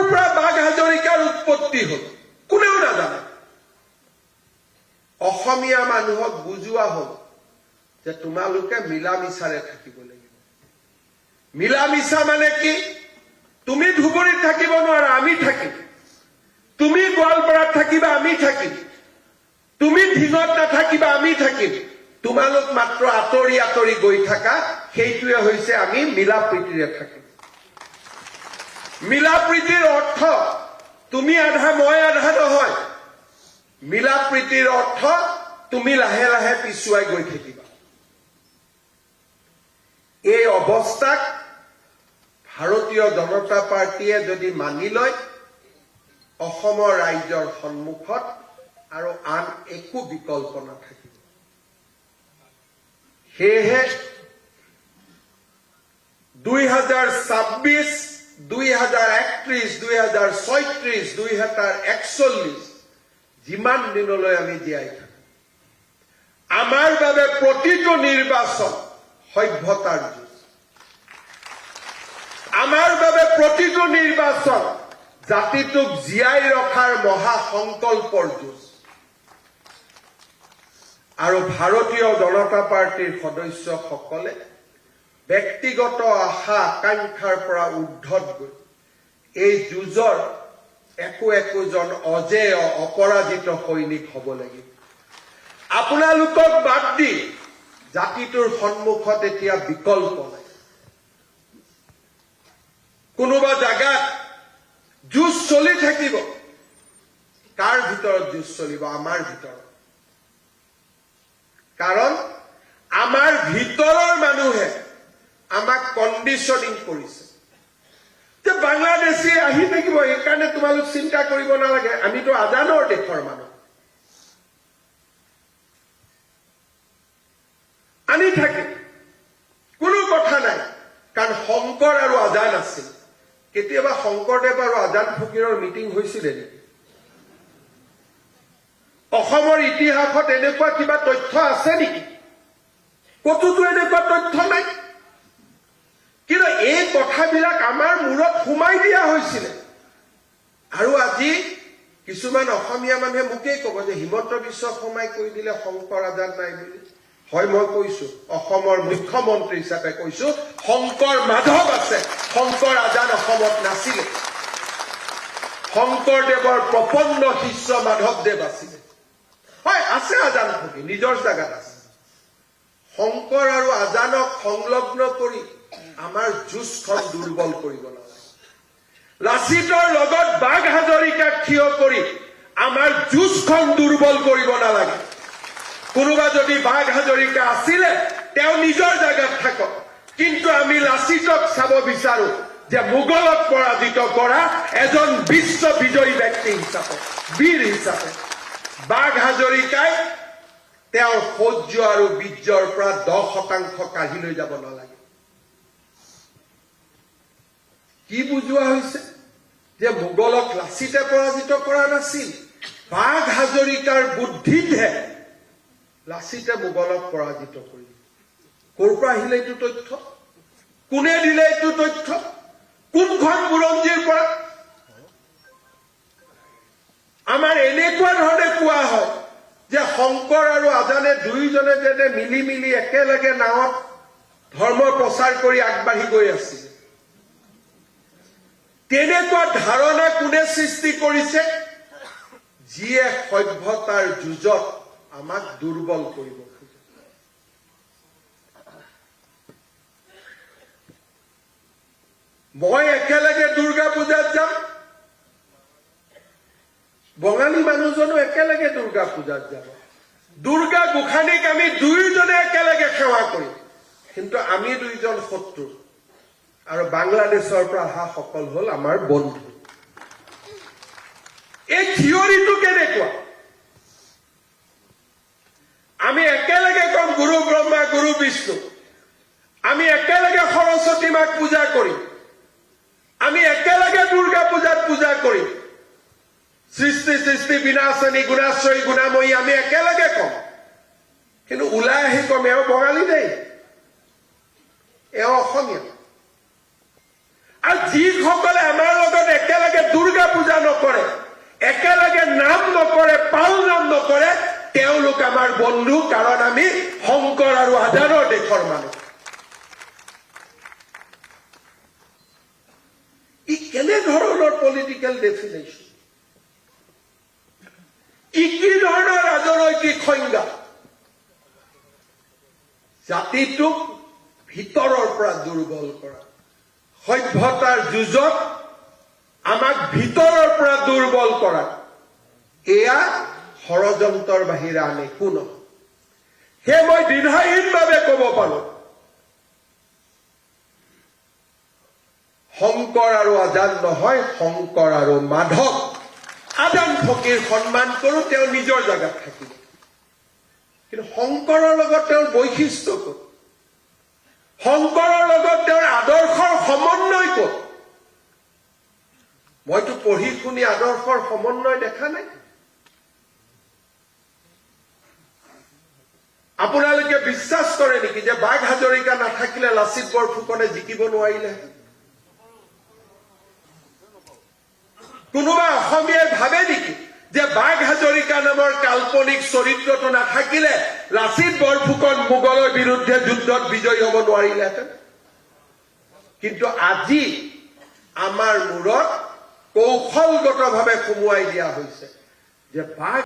পৰা বাঘ হাজৰিকাৰ উৎপত্তি হ'ল কোনেও নাজানে অসমীয়া মানুহক বুজোৱা হ'ল যে তোমালোকে মিলা মিছাৰে থাকিব লাগিব মিলা মিছা মানে কি তুমি ধুবুৰীত থাকিব নোৱাৰা আমি থাকিম তুমি গোৱালপাৰাত থাকিবা আমি থাকিম তুমি ধিঙত নাথাকিবা আমি থাকিম তোমালোক মাত্ৰ আঁতৰি আঁতৰি গৈ থাকা সেইটোৱে হৈছে আমি মিলা প্ৰীতিৰে থাকিম মিলা প্ৰীতিৰ অৰ্থ তুমি আধা মই আধা নহয় মিলা প্ৰীতিৰ অৰ্থ তুমি লাহে লাহে পিছুৱাই গৈ থাকিবা এই অৱস্থাক ভাৰতীয় জনতা পাৰ্টীয়ে যদি মানি লয় অসমৰ ৰাইজৰ সন্মুখত আৰু আন একো বিকল্প নাথাকিব সেয়েহে 2026 2031 2036 2041 যিমান দিনলৈ আমি জীয়াই থাকো আমাৰ বাবে প্ৰতিটো নিৰ্বাচন সভ্যতাৰ যুঁজ আমাৰ বাবে প্ৰতিটো নিৰ্বাচন জাতিটোক জীয়াই ৰখাৰ মহা সংকল্পৰ যুঁজ আৰু ভাৰতীয় জনতা পাৰ্টিৰ সদস্যসকলে ব্যক্তিগত আশা আকাংক্ষাৰ পৰা ঊৰ্ধত গৈ এই যুঁজৰ একোজন অজেয় অপৰাজিত সৈনিক হ'ব লাগিব আপোনালোকক বাদ দি জাতিটোৰ সন্মুখত এতিয়া বিকল্প নাই কোনোবা জাগাত যুঁজ চলি থাকিব কাৰ ভিতৰত যুঁজ চলিব আমাৰ ভিতৰত কাৰণ আমাৰ ভিতৰৰ মানুহে আমাক কণ্ডিশ্যনিং কৰিছে যে বাংলাদেশী আহি থাকিব এইকাৰণে তোমালোক চিন্তা কৰিব নালাগে আমিতো আজানৰ দেশৰ মানুহ আনি থাকিম কোনো কথা নাই কাৰণ শংকৰ আৰু আজান আছিল কেতিয়াবা শংকৰদেৱ আৰু আজান ফকীৰৰ মিটিং হৈছিলে নেকি অসমৰ ইতিহাসত এনেকুৱা কিবা তথ্য আছে নেকি কতোতো এনেকুৱা তথ্য নাই কিন্তু এই কথাবিলাক আমাৰ মূৰত সোমাই দিয়া হৈছিলে আৰু আজি কিছুমান অসমীয়া মানুহে মোকেই ক'ব যে হিমন্ত বিশ্ব শৰ্মাই কৈ দিলে শংকৰ আজান নাই বুলি হয় মই কৈছো অসমৰ মুখ্যমন্ত্ৰী হিচাপে কৈছো শংকৰ মাধৱ আছে শংকৰ আজান অসমত নাছিলে শংকৰদেৱৰ প্ৰপন্ন শিষ্য মাধৱদেৱ আছিলে হয় আছে আজান ফকী নিজৰ জাগাত আছে শংকৰ আৰু আজানক সংলগ্ন কৰি আমাৰ যুঁজখন দুৰ্বল কৰিব নালাগে লাচিতৰ লগত বাঘ হাজৰিকাক থিয় কৰি আমাৰ যুঁজখন দুৰ্বল কৰিব নালাগে কোনোবা যদি বাঘ হাজৰিকা আছিলে তেওঁ নিজৰ জাগাত থাকক কিন্তু আমি লাচিতক চাব বিচাৰো যে মোগলক পৰাজিত কৰা এজন বিশ্ব বিজয়ী ব্যক্তি হিচাপে বীৰ হিচাপে বাঘ হাজৰিকাই তেওঁৰ শৌৰ্য আৰু বীৰ্যৰ পৰা 10% কাঢ়ি লৈ যাব নালাগে কি বুজোৱা হৈছে যে মোগলক লাচিতে পৰাজিত কৰা নাছিল বাঘ হাজৰিকাৰ বুদ্ধিতহে লাচিতে মোগলক পৰাজিত কৰিলে ক'ৰ পৰা আহিলে এইটো তথ্য কোনে দিলে এইটো তথ্য কোনখন বুৰঞ্জীৰ পৰা আমাৰ এনেকুৱা ধৰণে কোৱা হয় যে শংকৰ আৰু আজানে দুয়োজনে যেনে মিলি মিলি একেলগে নাৱত ধৰ্ম প্ৰচাৰ কৰি আগবাঢ়ি গৈ আছিল তেনেকুৱা ধাৰণা কোনে সৃষ্টি কৰিছে যিয়ে সভ্যতাৰ যুঁজত আমাক দুৰ্বল কৰিব খোজে মই একেলগে দুৰ্গা পূজাত যাম বঙালী মানুহজনো একেলগে দুৰ্গা পূজাত যাব দুৰ্গা গোসানীক আমি দুয়োজনে একেলগে সেৱা কৰিম কিন্তু আমি দুইজন শত্ৰু আৰু বাংলাদেশৰ পৰা অহা সকল হল আমাৰ বন্ধু এই থিয়ৰিটো কেনেকুৱা আমি একেলগে কম গুৰু ব্ৰহ্মা গুৰু বিষ্ণু আমি একেলগে সৰস্বতী মাক পূজা কৰিম আমি একেলগে দুৰ্গা পূজাত পূজা কৰিম সৃষ্টি সৃষ্টি বিনাশনী গুণাশ্ৰয়ী গুণাময়ী আমি একেলগে কম কিন্তু ওলাই আহি কম এওঁ বঙালী দেই এওঁ অসমীয়া আৰু যিসকলে আমাৰ লগত একেলগে বন্ধু, কাৰণ আমি শংকৰ আৰু আজানৰ দেশৰ মানুহ। ই কেনে ধৰণৰ পলিটিকেল ডেফিনেশ্যন, ই কি ধৰণৰ ৰাজনৈতিক সংজ্ঞা? জাতিটোক ভিতৰৰ পৰা দুৰ্বল কৰা, সভ্যতাৰ যুঁজত আমাক ভিতৰৰ পৰা দুৰ্বল কৰা, এয়া ষড়যন্ত্ৰৰ বাহিৰে আন একো নহয়। সেয়ে মই দ্বিধাহীনভাৱে ক'ব পাৰো, শংকৰ আৰু আজান নহয়, শংকৰ আৰু মাধৱ। আজান ফকীৰ সন্মান কৰো, তেওঁ নিজৰ জাগাত থাকিব, কিন্তু শংকৰৰ লগত তেওঁৰ বৈশিষ্ট্য ক'ত? শংকৰৰ লগত তেওঁৰ আদৰ্শৰ সমন্বয় ক'ত? মইতো পঢ়ি শুনি আদৰ্শৰ সমন্বয় দেখা নাই। আপোনালোকে বিশ্বাস কৰে নেকি যে বাঘ হাজৰিকা নাথাকিলে লাচিত বৰফুকনে জিকিব নোৱাৰিলে? কোনোবা অসমীয়াই ভাবে নেকি যে বাঘ হাজৰিকা নামৰ কাল্পনিক চৰিত্ৰটো নাথাকিলে লাচিত বৰফুকন মোগলৰ বিৰুদ্ধে যুদ্ধত বিজয়ী হ'ব নোৱাৰিলেহেঁতেন? কিন্তু আজি আমাৰ মূৰত কৌশলগতভাৱে সুমুৱাই দিয়া হৈছে যে বাঘ